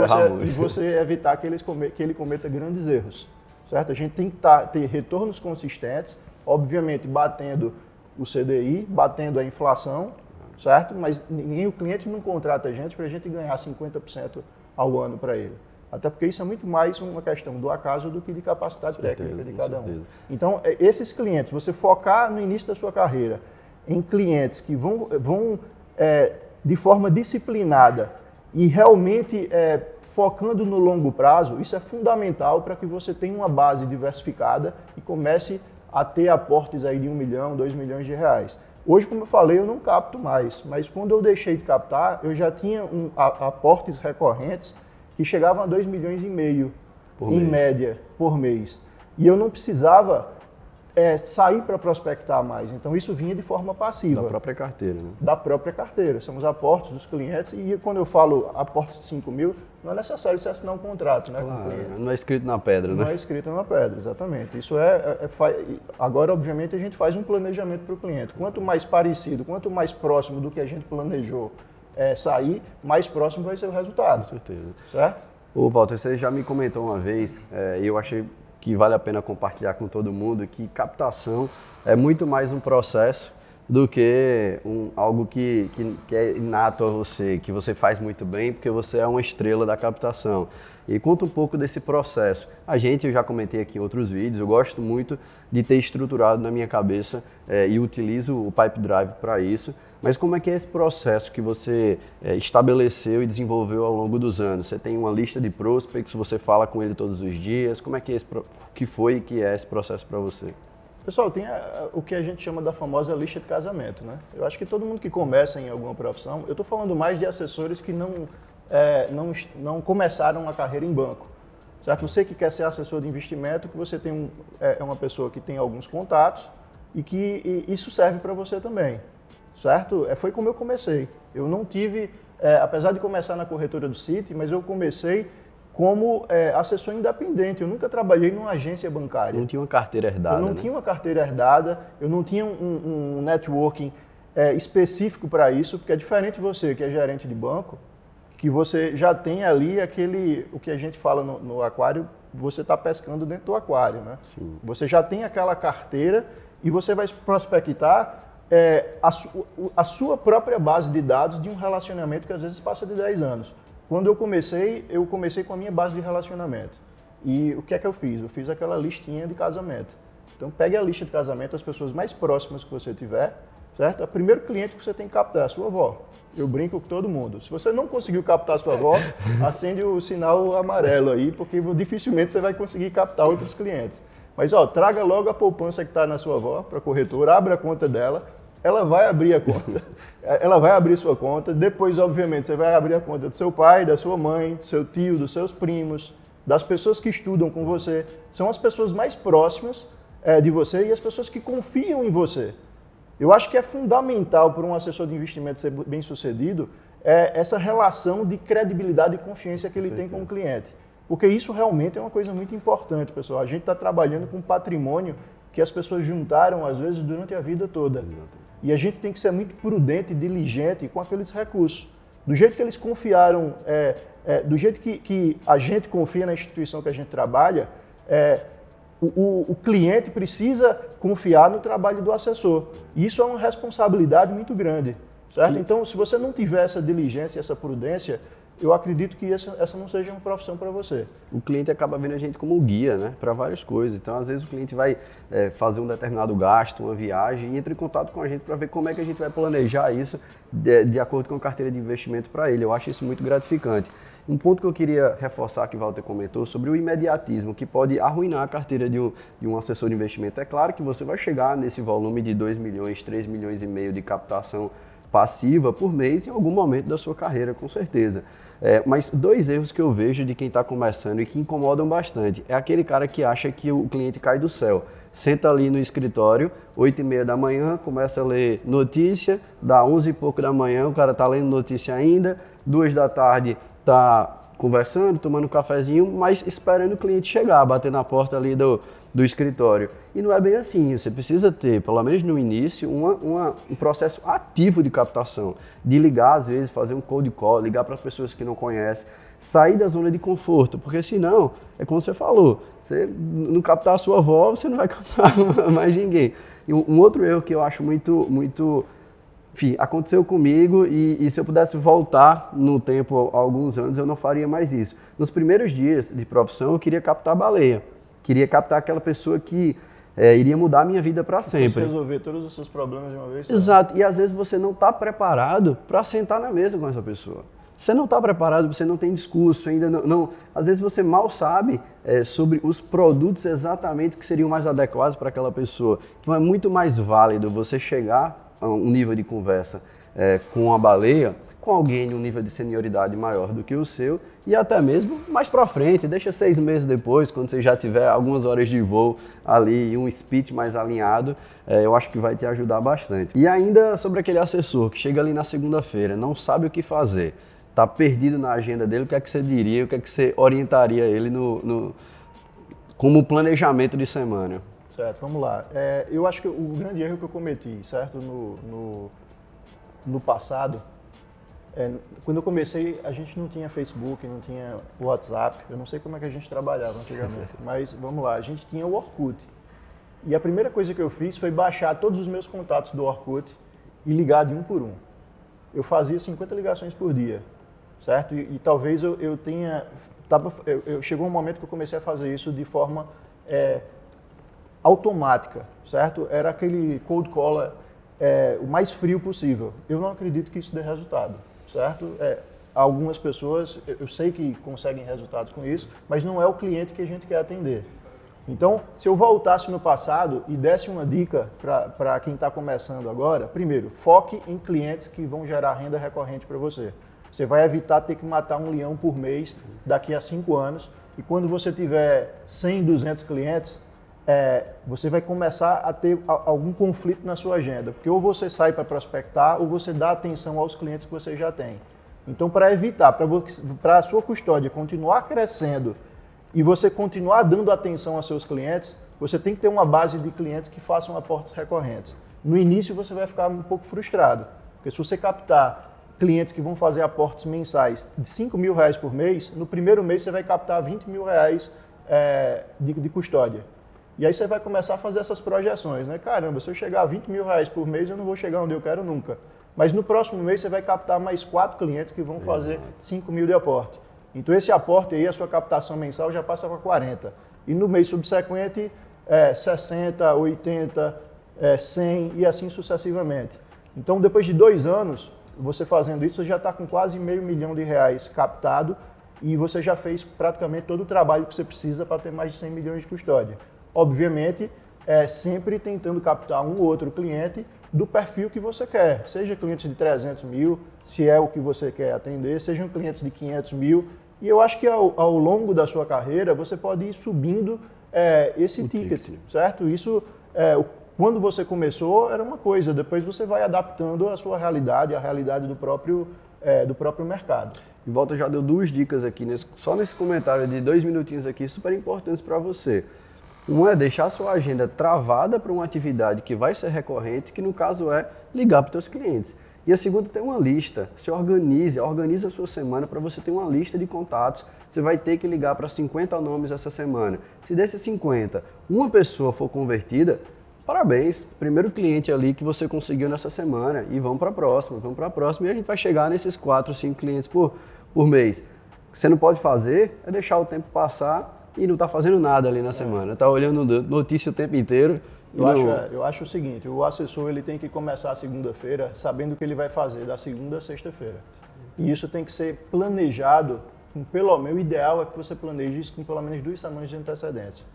você evitar que ele cometa grandes erros. Certo? A gente tem que ter retornos consistentes, obviamente batendo o CDI, batendo a inflação, certo? Mas o cliente não contrata a gente para a gente ganhar 50% ao ano para ele. Até porque isso é muito mais uma questão do acaso do que de capacidade técnica de cada um. Então, esses clientes, você focar no início da sua carreira em clientes que vão de forma disciplinada e realmente focando no longo prazo, isso é fundamental para que você tenha uma base diversificada e comece a ter aportes aí de 1 milhão, 2 milhões de reais. Hoje, como eu falei, eu não capto mais, mas quando eu deixei de captar, eu já tinha aportes recorrentes que chegavam a 2,5 milhões em média por mês. E eu não precisava sair para prospectar mais. Então isso vinha de forma passiva. Da própria carteira, né? Da própria carteira. São os aportes dos clientes. E quando eu falo aportes de 5 mil, não é necessário você assinar um contrato, né? Claro, não é escrito na pedra, né? Não é escrito na pedra, exatamente. Isso agora, obviamente, a gente faz um planejamento para o cliente. Quanto mais parecido, quanto mais próximo do que a gente planejou sair, mais próximo vai ser o resultado. Com certeza. Certo? Ô, Walter, você já me comentou uma vez, e eu achei que vale a pena compartilhar com todo mundo, que captação é muito mais um processo do que algo que é inato a você, que você faz muito bem, porque você é uma estrela da captação. E conta um pouco desse processo. Eu já comentei aqui em outros vídeos, eu gosto muito de ter estruturado na minha cabeça e utilizo o Pipe Drive para isso, mas como é que é esse processo que você estabeleceu e desenvolveu ao longo dos anos? Você tem uma lista de prospects, você fala com ele todos os dias, como é que é esse processo para você? Pessoal, tem o que a gente chama da famosa lista de casamento, né? Eu acho que todo mundo que começa em alguma profissão, eu estou falando mais de assessores que não começaram a carreira em banco, certo? Você que quer ser assessor de investimento, que você tem uma pessoa que tem alguns contatos e isso serve para você também, certo? Foi como eu comecei. Eu não tive, apesar de começar na corretora do Citi, mas eu comecei como assessor independente. Eu nunca trabalhei numa agência bancária. Não tinha uma carteira herdada, Eu não tinha uma carteira herdada, eu não tinha um networking específico para isso, porque é diferente de você, que é gerente de banco, que você já tem ali o que a gente fala no aquário, você está pescando dentro do aquário, né? Sim. Você já tem aquela carteira e você vai prospectar a sua própria base de dados de um relacionamento que às vezes passa de 10 anos. Quando eu comecei com a minha base de relacionamento. E o que é que eu fiz? Eu fiz aquela listinha de casamento. Então pegue a lista de casamento, as pessoas mais próximas que você tiver, certo? O primeiro cliente que você tem que captar é a sua avó. Eu brinco com todo mundo. Se você não conseguiu captar a sua avó, acende o sinal amarelo aí, porque dificilmente você vai conseguir captar outros clientes. Mas traga logo a poupança que está na sua avó para a corretora, abra a conta dela, ela vai abrir a conta, ela vai abrir sua conta, depois, obviamente, você vai abrir a conta do seu pai, da sua mãe, do seu tio, dos seus primos, das pessoas que estudam com você. São as pessoas mais próximas de você e as pessoas que confiam em você. Eu acho que é fundamental para um assessor de investimento ser bem sucedido essa relação de credibilidade e confiança que ele tem com o cliente. Porque isso realmente é uma coisa muito importante, pessoal. A gente está trabalhando com um patrimônio que as pessoas juntaram, às vezes, durante a vida toda. Exatamente. E a gente tem que ser muito prudente e diligente com aqueles recursos. Do jeito que eles confiaram, do jeito que a gente confia na instituição que a gente trabalha, o cliente precisa confiar no trabalho do assessor. E isso é uma responsabilidade muito grande, certo? Então, se você não tiver essa diligência, essa prudência, eu acredito que essa não seja uma profissão para você. O cliente acaba vendo a gente como guia, né, para várias coisas. Então, às vezes, o cliente vai fazer um determinado gasto, uma viagem, e entra em contato com a gente para ver como é que a gente vai planejar isso de acordo com a carteira de investimento para ele. Eu acho isso muito gratificante. Um ponto que eu queria reforçar que o Walter comentou sobre o imediatismo, que pode arruinar a carteira de um assessor de investimento. É claro que você vai chegar nesse volume de 2 milhões, 3 milhões e meio de captação passiva por mês em algum momento da sua carreira, com certeza. Mas 2 erros que eu vejo de quem está começando e que incomodam bastante. É aquele cara que acha que o cliente cai do céu. Senta ali no escritório, 8h30 da manhã, começa a ler notícia, dá 11 e pouco da manhã, o cara está lendo notícia ainda, 2 da tarde está conversando, tomando um cafezinho, mas esperando o cliente chegar, bater na porta ali do escritório. E não é bem assim, você precisa ter, pelo menos no início, um processo ativo de captação, de ligar às vezes, fazer um cold call, ligar para pessoas que não conhecem, sair da zona de conforto, porque senão, é como você falou, você não captar a sua avó, você não vai captar mais ninguém. E um outro erro que eu acho muito enfim, aconteceu comigo e se eu pudesse voltar no tempo há alguns anos, eu não faria mais isso. Nos primeiros dias de profissão, eu queria captar a baleia. Queria captar aquela pessoa que iria mudar a minha vida para sempre. Resolver todos os seus problemas de uma vez só. Exato. E às vezes você não está preparado para sentar na mesa com essa pessoa. Você não está preparado, você não tem discurso, ainda não. Às vezes você mal sabe sobre os produtos exatamente que seriam mais adequados para aquela pessoa. Então é muito mais válido você chegar um nível de conversa com a baleia, com alguém de um nível de senioridade maior do que o seu e até mesmo mais para frente, deixa 6 meses depois, quando você já tiver algumas horas de voo ali e um speech mais alinhado, eu acho que vai te ajudar bastante. E ainda sobre aquele assessor que chega ali na segunda-feira, não sabe o que fazer, está perdido na agenda dele, o que é que você diria, o que é que você orientaria ele como planejamento de semana? Certo, vamos lá. Eu acho que o grande erro que eu cometi, certo, no passado, quando eu comecei, a gente não tinha Facebook, não tinha WhatsApp, eu não sei como é que a gente trabalhava antigamente, mas vamos lá, a gente tinha o Orkut. E a primeira coisa que eu fiz foi baixar todos os meus contatos do Orkut e ligar de um por um. Eu fazia 50 ligações por dia, certo? E talvez eu tenha... chegou um momento que eu comecei a fazer isso de forma automática, certo? Era aquele cold caller o mais frio possível. Eu não acredito que isso dê resultado, certo? Algumas pessoas, eu sei que conseguem resultados com isso, mas não é o cliente que a gente quer atender. Então, se eu voltasse no passado e desse uma dica para quem está começando agora, primeiro, foque em clientes que vão gerar renda recorrente para você. Você vai evitar ter que matar um leão por mês daqui a 5 anos e quando você tiver 100, 200 clientes, você vai começar a ter algum conflito na sua agenda, porque ou você sai para prospectar ou você dá atenção aos clientes que você já tem. Então, para evitar, para a sua custódia continuar crescendo e você continuar dando atenção aos seus clientes, você tem que ter uma base de clientes que façam aportes recorrentes. No início você vai ficar um pouco frustrado, porque se você captar clientes que vão fazer aportes mensais de R$5.000 por mês, no primeiro mês você vai captar R$20.000 de custódia. E aí você vai começar a fazer essas projeções, né? Caramba, se eu chegar a R$20.000 por mês, eu não vou chegar onde eu quero nunca. Mas no próximo mês você vai captar mais 4 clientes que vão fazer R$5.000 de aporte. Então esse aporte aí, a sua captação mensal já passa para 40. E no mês subsequente, 60, 80, 100 e assim sucessivamente. Então depois de 2 anos, você fazendo isso, você já está com quase R$500 mil captado e você já fez praticamente todo o trabalho que você precisa para ter mais de 100 milhões de custódia. Obviamente, sempre tentando captar um ou outro cliente do perfil que você quer, seja clientes de 300 mil, se é o que você quer atender, sejam clientes de 500 mil. E eu acho que ao longo da sua carreira você pode ir subindo esse ticket, certo? Isso, quando você começou, era uma coisa, depois você vai adaptando a sua realidade, a realidade do próprio mercado. E Volta já deu 2 dicas aqui, só nesse comentário de 2 minutinhos aqui, super importantes para você. Um é deixar a sua agenda travada para uma atividade que vai ser recorrente, que no caso é ligar para os seus clientes. E a segunda, ter uma lista. Se organize a sua semana para você ter uma lista de contatos. Você vai ter que ligar para 50 nomes essa semana. Se desses 50, uma pessoa for convertida, parabéns, primeiro cliente ali que você conseguiu nessa semana e vamos para a próxima e a gente vai chegar nesses 4, 5 clientes por mês. O que você não pode fazer é deixar o tempo passar e não está fazendo nada ali na semana, está olhando notícia o tempo inteiro. Eu acho o seguinte, o assessor ele tem que começar a segunda-feira sabendo o que ele vai fazer da segunda a sexta-feira. E isso tem que ser planejado, o ideal é que você planeje isso com pelo menos 2 semanas de antecedência.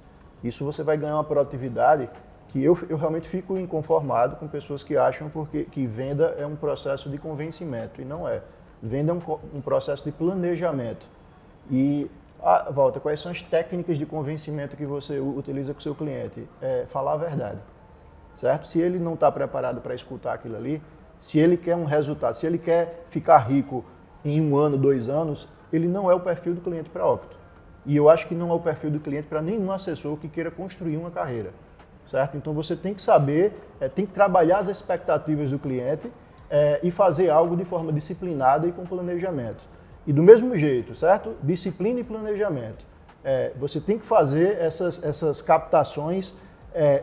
Isso você vai ganhar uma produtividade que eu realmente fico inconformado com pessoas que acham que venda é um processo de convencimento, e não é. Venda é um processo de planejamento. E Walter, quais são as técnicas de convencimento que você utiliza com o seu cliente? Falar a verdade, certo? Se ele não está preparado para escutar aquilo ali, se ele quer um resultado, se ele quer ficar rico em 1 ano, 2 anos, ele não é o perfil do cliente para Octo. E eu acho que não é o perfil do cliente para nenhum assessor que queira construir uma carreira, certo? Então você tem que saber, tem que trabalhar as expectativas do cliente e fazer algo de forma disciplinada e com planejamento. E do mesmo jeito, certo? Disciplina e planejamento. Você tem que fazer essas captações,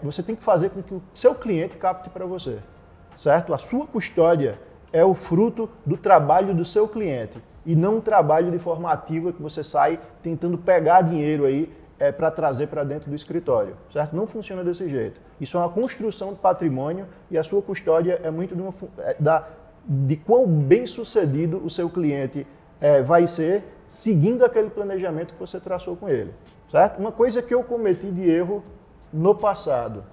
você tem que fazer com que o seu cliente capte para você, certo? A sua custódia é o fruto do trabalho do seu cliente e não um trabalho de forma ativa que você sai tentando pegar dinheiro aí para trazer para dentro do escritório, certo? Não funciona desse jeito. Isso é uma construção de patrimônio e a sua custódia é muito de quão bem sucedido o seu cliente vai ser seguindo aquele planejamento que você traçou com ele, certo? Uma coisa que eu cometi de erro no passado,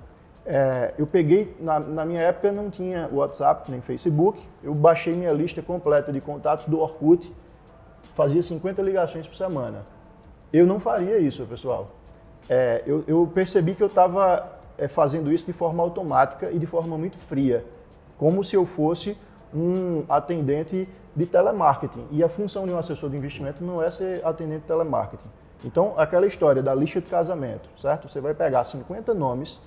Eu peguei, na minha época não tinha WhatsApp nem Facebook, eu baixei minha lista completa de contatos do Orkut, fazia 50 ligações por semana. Eu não faria isso, pessoal. Eu percebi que eu estava fazendo isso de forma automática e de forma muito fria, como se eu fosse um atendente de telemarketing. E a função de um assessor de investimento não é ser atendente de telemarketing. Então, aquela história da lista de casamento, certo? Você vai pegar 50 nomes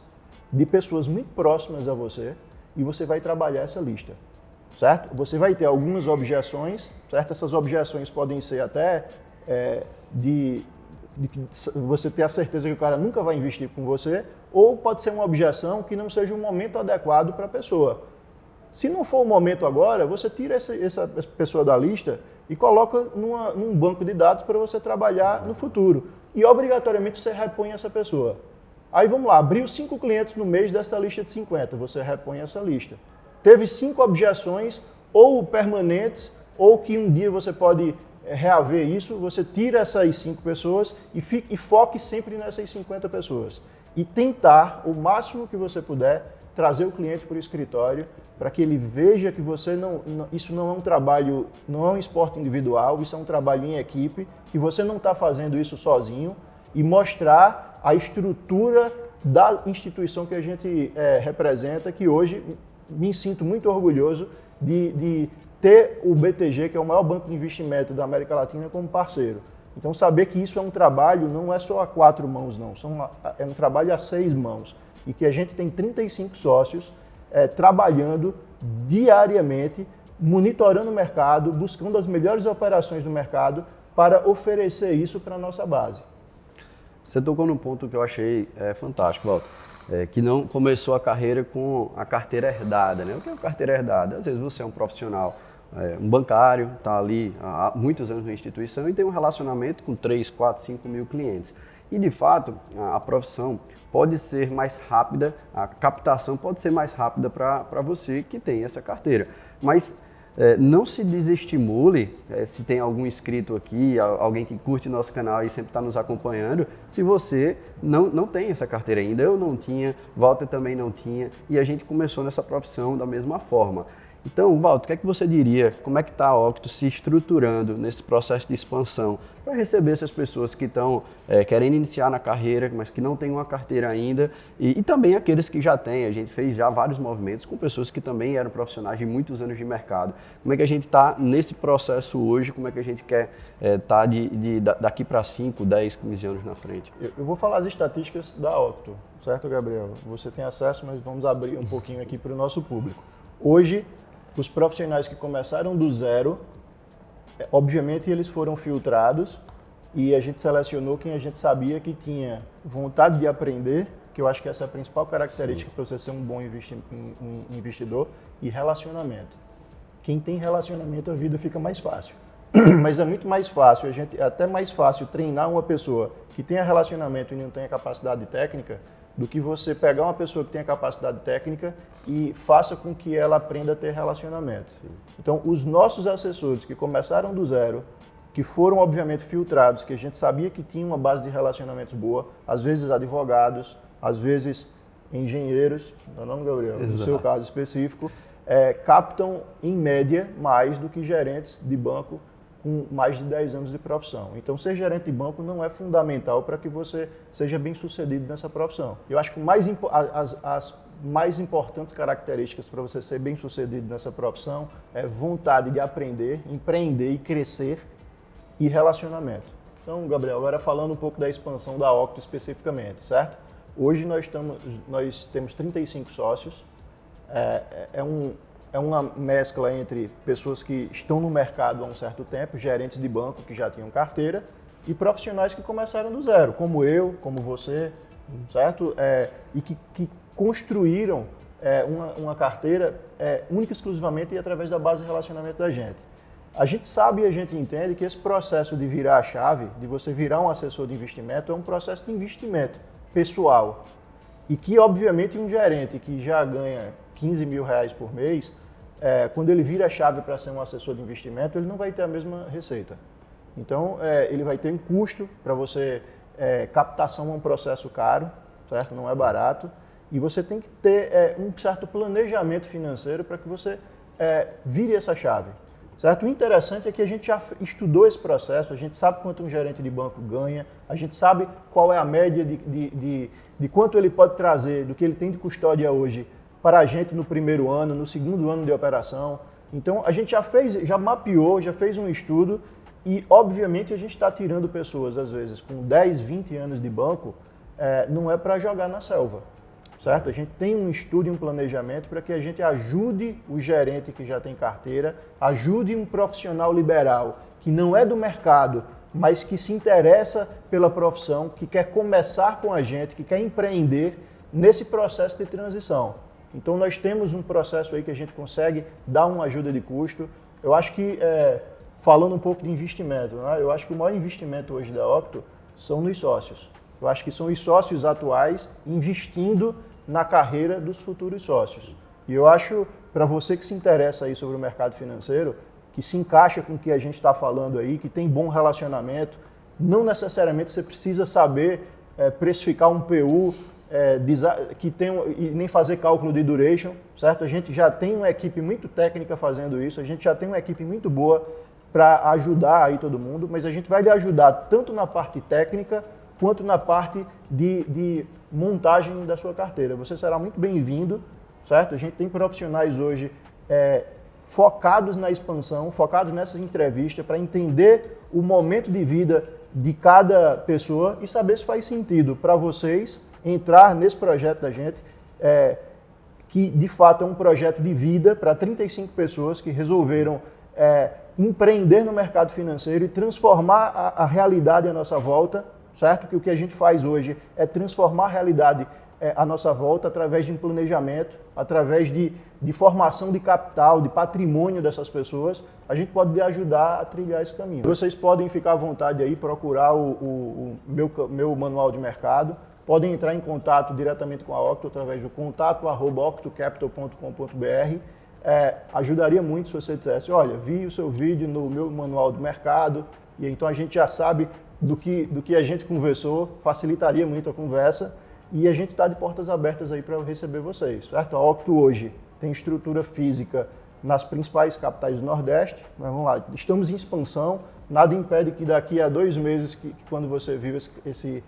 de pessoas muito próximas a você e você vai trabalhar essa lista, certo? Você vai ter algumas objeções, certo? Essas objeções podem ser até de você ter a certeza que o cara nunca vai investir com você, ou pode ser uma objeção que não seja um momento adequado para a pessoa. Se não for o momento agora, você tira essa pessoa da lista e coloca num banco de dados para você trabalhar no futuro. E obrigatoriamente você repõe essa pessoa. Aí vamos lá, abriu 5 clientes no mês dessa lista de 50, você repõe essa lista. Teve 5 objeções, ou permanentes, ou que um dia você pode reaver isso, você tira essas 5 pessoas e foque sempre nessas 50 pessoas. E tentar, o máximo que você puder, trazer o cliente para o escritório, para que ele veja que isso não é um trabalho, não é um esporte individual, isso é um trabalho em equipe, que você não está fazendo isso sozinho, e mostrar a estrutura da instituição que a gente representa, que hoje me sinto muito orgulhoso de ter o BTG, que é o maior banco de investimento da América Latina, como parceiro. Então, saber que isso é um trabalho, não é só a 4 mãos, não, é um trabalho a 6 mãos. E que a gente tem 35 sócios trabalhando diariamente, monitorando o mercado, buscando as melhores operações do mercado para oferecer isso para a nossa base. Você tocou num ponto que eu achei fantástico, Walter, que não começou a carreira com a carteira herdada, né? O que é a carteira herdada? Às vezes você é um profissional, um bancário, está ali há muitos anos na instituição e tem um relacionamento com 3, 4, 5 mil clientes. E, de fato, a profissão pode ser mais rápida, a captação pode ser mais rápida para você que tem essa carteira. Mas não se desestimule, se tem algum inscrito aqui, alguém que curte nosso canal e sempre está nos acompanhando, se você não tem essa carteira ainda. Eu não tinha, Walter também não tinha, e a gente começou nessa profissão da mesma forma. Então, Walter, o que é que você diria? Como é que está a Octo se estruturando nesse processo de expansão para receber essas pessoas que estão querendo iniciar na carreira, mas que não têm uma carteira ainda, e também aqueles que já têm? A gente fez já vários movimentos com pessoas que também eram profissionais de muitos anos de mercado. Como é que a gente está nesse processo hoje? Como é que a gente quer estar daqui para 5, 10, 15 anos na frente? Eu vou falar as estatísticas da Octo, certo, Gabriel? Você tem acesso, mas vamos abrir um pouquinho aqui para o nosso público. Hoje, os profissionais que começaram do zero, obviamente eles foram filtrados e a gente selecionou quem a gente sabia que tinha vontade de aprender, que eu acho que essa é a principal característica para você ser um bom investidor, e relacionamento. Quem tem relacionamento, a vida fica mais fácil. Mas é muito mais fácil, é até mais fácil treinar uma pessoa que tenha relacionamento e não tenha capacidade técnica, do que você pegar uma pessoa que tenha capacidade técnica e faça com que ela aprenda a ter relacionamento. Sim. Então, os nossos assessores que começaram do zero, que foram obviamente filtrados, que a gente sabia que tinha uma base de relacionamentos boa, às vezes advogados, às vezes engenheiros, não, Gabriel, no seu caso específico, captam em média mais do que gerentes de banco com mais de 10 anos de profissão. Então, ser gerente de banco não é fundamental para que você seja bem sucedido nessa profissão. Eu acho que as mais importantes características para você ser bem sucedido nessa profissão é vontade de aprender, empreender e crescer e relacionamento. Então, Gabriel, agora falando um pouco da expansão da Octo especificamente, certo? Hoje nós temos 35 sócios, é uma mescla entre pessoas que estão no mercado há um certo tempo, gerentes de banco que já tinham carteira, e profissionais que começaram do zero, como eu, como você, certo? E que construíram uma carteira única e exclusivamente e através da base de relacionamento da gente. A gente sabe e a gente entende que esse processo de virar a chave, de você virar um assessor de investimento, é um processo de investimento pessoal. E que, obviamente, um gerente que já ganha 15 mil reais por mês, quando ele vira a chave para ser um assessor de investimento, ele não vai ter a mesma receita. Então, ele vai ter um custo para você. Captação é um processo caro, certo? Não é barato. E você tem que ter um certo planejamento financeiro para que você vire essa chave. Certo? O interessante é que a gente já estudou esse processo, a gente sabe quanto um gerente de banco ganha, a gente sabe qual é a média de quanto ele pode trazer, do que ele tem de custódia hoje para a gente no primeiro ano, no segundo ano de operação. Então a gente já mapeou, já fez um estudo e obviamente a gente está tirando pessoas, às vezes, com 10, 20 anos de banco, não é para jogar na selva. Certo? A gente tem um estudo e um planejamento para que a gente ajude o gerente que já tem carteira, ajude um profissional liberal que não é do mercado, mas que se interessa pela profissão, que quer começar com a gente, que quer empreender nesse processo de transição. Então nós temos um processo aí que a gente consegue dar uma ajuda de custo. Eu acho que, falando um pouco de investimento, né? Eu acho que o maior investimento hoje da Octo são nos sócios. Eu acho que são os sócios atuais investindo na carreira dos futuros sócios. E eu acho, para você que se interessa aí sobre o mercado financeiro, que se encaixa com o que a gente está falando aí, que tem bom relacionamento, não necessariamente você precisa saber precificar um PU, e nem fazer cálculo de duration, certo? A gente já tem uma equipe muito técnica fazendo isso, a gente já tem uma equipe muito boa para ajudar aí todo mundo, mas a gente vai lhe ajudar tanto na parte técnica quanto na parte de montagem da sua carteira. Você será muito bem-vindo, certo? A gente tem profissionais hoje focados na expansão, focados nessa entrevista para entender o momento de vida de cada pessoa e saber se faz sentido para vocês entrar nesse projeto da gente, que de fato é um projeto de vida para 35 pessoas que resolveram empreender no mercado financeiro e transformar a realidade à nossa volta. Certo? Que o que a gente faz hoje é transformar a realidade à nossa volta através de um planejamento, através de formação de capital, de patrimônio dessas pessoas, a gente pode ajudar a trilhar esse caminho. Vocês podem ficar à vontade aí, procurar o meu manual de mercado, podem entrar em contato diretamente com a Octo através do contato@octocapital.com.br. Ajudaria muito se você dissesse, olha, vi o seu vídeo no meu manual de mercado, e então a gente já sabe do que a gente conversou, facilitaria muito a conversa e a gente está de portas abertas aí para receber vocês, certo? A Octo hoje tem estrutura física nas principais capitais do Nordeste, mas vamos lá, estamos em expansão, nada impede que daqui a 2 meses, que quando você viu esse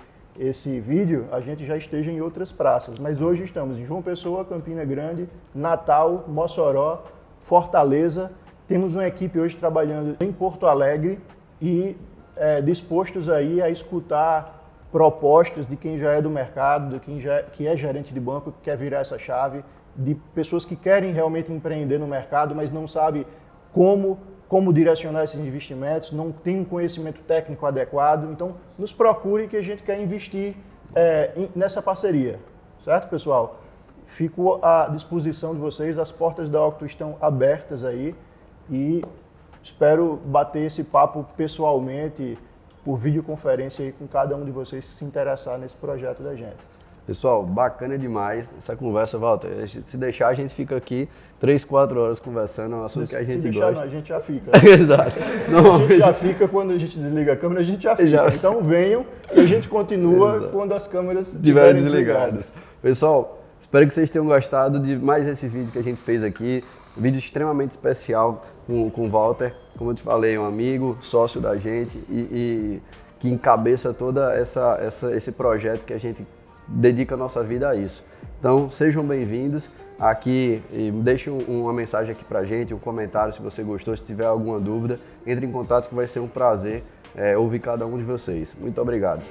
vídeo, a gente já esteja em outras praças, mas hoje estamos em João Pessoa, Campina Grande, Natal, Mossoró, Fortaleza, temos uma equipe hoje trabalhando em Porto Alegre e dispostos aí a escutar propostas de quem já é do mercado, de quem que é gerente de banco, que quer virar essa chave, de pessoas que querem realmente empreender no mercado, mas não sabe como direcionar esses investimentos, não tem um conhecimento técnico adequado. Então, nos procure que a gente quer investir nessa parceria. Certo, pessoal? Fico à disposição de vocês, as portas da Octo estão abertas aí e espero bater esse papo pessoalmente, por videoconferência aí com cada um de vocês que se interessar nesse projeto da gente. Pessoal, bacana demais essa conversa, Walter. Se deixar, a gente fica aqui 3, 4 horas conversando, é um assunto que a gente gosta. Não, a gente já fica. Exato. A gente já fica quando a gente desliga a câmera, a gente já fica. Então venham e a gente continua quando as câmeras estiverem desligadas. Pessoal, espero que vocês tenham gostado de mais esse vídeo que a gente fez aqui. Um vídeo extremamente especial com o Walter, como eu te falei, um amigo, sócio da gente e que encabeça toda esse projeto que a gente dedica a nossa vida a isso. Então, sejam bem-vindos aqui e deixem uma mensagem aqui pra gente, um comentário se você gostou, se tiver alguma dúvida, entre em contato que vai ser um prazer ouvir cada um de vocês. Muito obrigado.